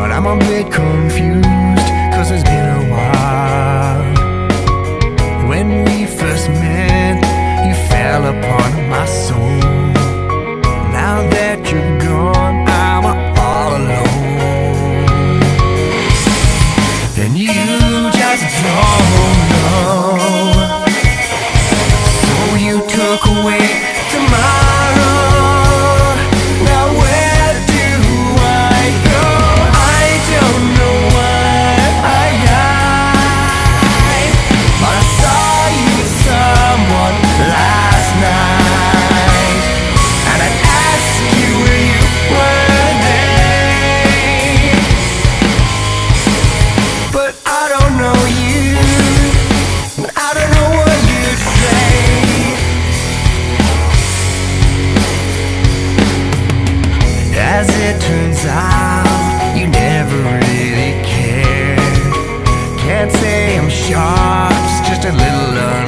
but I'm a bit confused, 'cause it's been a while. When we first met, you fell upon my soul. Now that you're gone, I'm all alone. And you just don't know. So you took away tomorrow. Now where do I go? I don't know why but I saw you with someone last night, and I asked you where you were today. But I don't know you, and I don't know what you'd say. As it turns out, you never really cared. Can't say I'm shocked, just a little